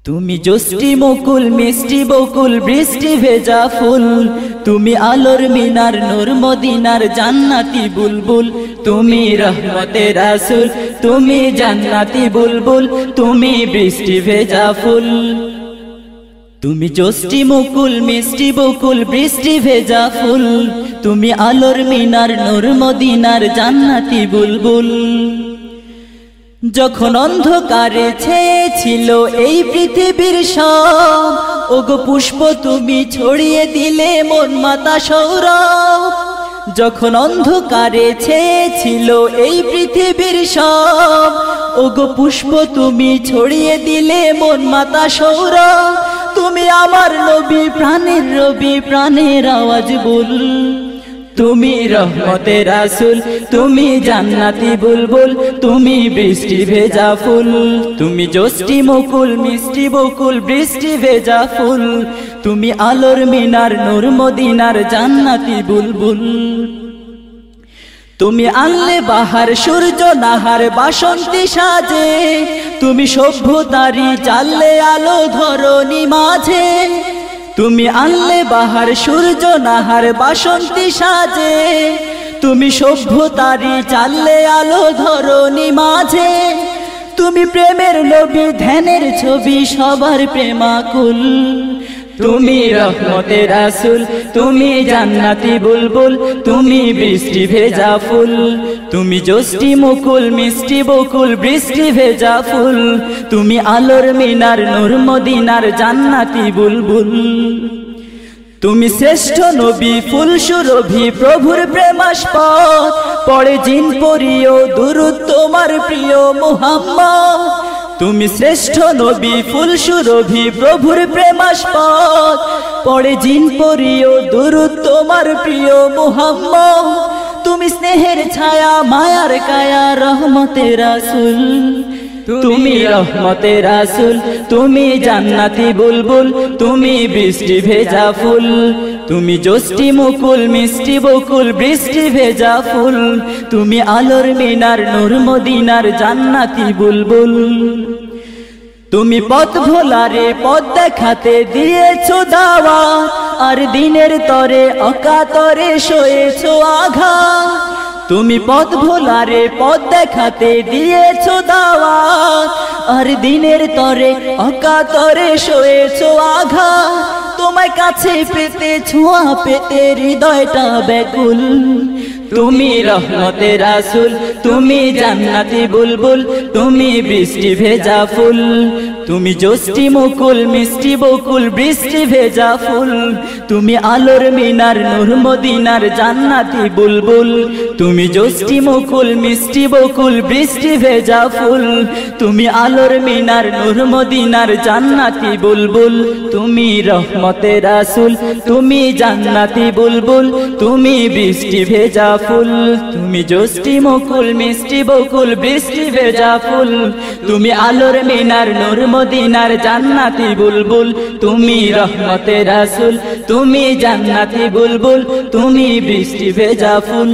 তুমি জোষ্টি মুকুল মিষ্টি বকুল বৃষ্টি ভেজা ফুল, তুমি আলোর মিনার নূর মদিনার জান্নাতি বুলবুল, তুমি রহমতের রাসূল, তুমি জান্নাতি বুলবুল, তুমি বৃষ্টি ভেজা ফুল। তুমি জোষ্টি মুকুল মিষ্টি বকুল বৃষ্টি ভেজা ফুল, তুমি আলোর মিনার নূর মদিনার জান্নাতি বুলবুল। যখন অন্ধকারে ছেয়েছিল এই পৃথিবীর সব, ওগো পুষ্প তুমি ছড়িয়ে দিলে মন মাতা সৌরভ। যখন অন্ধকারে ছেয়েছিল এই পৃথিবীর সব, ওগো পুষ্প তুমি ছড়িয়ে দিলে মন মাতা সৌরভ। তুমি আমার নবী প্রাণের রবি প্রাণের আওয়াজ বল, তুমি রহমতের রাসূল, তুমি জান্নাতি বুলবুল, তুমি বৃষ্টি ভেজা ফুল। তুমি জোষ্টি মুকুল মিষ্টি বকুল বৃষ্টি ভেজা ফুল, তুমি আলোর মিনার নূর মদিনার জান্নাতি বুলবুল। তুমি আনলে বাহার সূর্য নাহার বাসন্তী সাজে, তুমি সভ্যতারি চাললে আলো ধরণী মাঝে। তুমি আনলে বাহার সূর্য নাহার বাসন্তী সাজে, তুমি সভ্যতারি চাললে আলো ধরণী মাঝে। তুমি প্রেমের নবী ধ্যানের ছবি সবার প্রেমাকুল, তুমি রহমতের রাসূল, তুমি জান্নাতি বুলবুল, তুমি বৃষ্টি ভেজা ফুল। তুমি জোষ্টি মুকুল মিষ্টি বকুল বৃষ্টি ভেজা ফুল, তুমি আলোর মিনার নূর মদিনার জান্নাতি বুলবুল। তুমি শ্রেষ্ঠ নবী ফুল সুরভি প্রভুর প্রেমাস্পদ, পড়ে জিন পরিও দুরূদ তোমার প্রিয় মুহাম্মদ। তুমি শ্রেষ্ঠ নবী ফুল সুরভি প্রভুর প্রেমাস্পদ, পড়ে জিন পরিও দুরূদ তোমার প্রিয় মুহাম্মদ। তুমি স্নেহের ছায়া মায়ার কায়া রহমতের রাসূল, তুমি রহমতের রাসূল, তুমি জান্নাতি বুলবুল, তুমি বৃষ্টি ভেজা ফুল। তুমি জোষ্টি মুকুল মিষ্টি বকুল বৃষ্টি ভেজা ফুল, তুমি আলোর মিনার নূর মদিনার জান্নাতি বুলবুল। তুমি পথ ভোলারে পথ দেখাতে দিয়েছো দাওয়াত, আর দিনের তরে অকাতরে সয়েছো আঘাত। তুমি পথ ভোলারে পথ দেখাতে দিয়েছো দাওয়াত, আর দিনের তরে অকাতরে সয়েছো আঘাত। তোমায় কাছে পেতে ছোঁয়া পেতে হৃদয়টা ব্যাকুল, তুমি রহমতের রাসূল, তুমি জান্নাতি বুলবুল, তুমি বৃষ্টি ভেজা ফুল। তুমি জোষ্টি মুকুল মিষ্টি বকুল বৃষ্টি ভেজা ফুল, তুমি আলোর মিনার নূর মদিনার জান্নাতি বুলবুল। তুমি জোষ্টি মুকুল মিষ্টি বকুল বৃষ্টি ভেজা ফুল, তুমি আলোর মিনার নূর মদিনার জান্নাতি বুলবুল। তুমি রহমতের রাসূল, তুমি জান্নাতি বুলবুল, তুমি বৃষ্টি ভেজা ফুল। তুমি জোষ্টি মুকুল মিষ্টি বকুল বৃষ্টি ভেজা ফুল, তুমি আলোর মিনার নূর মদিনার জান্নাতি বুলবুল। তুমি রহমতের রাসূল, তুমি জান্নাতি বুলবুল, তুমি বৃষ্টি ভেজা ফুল।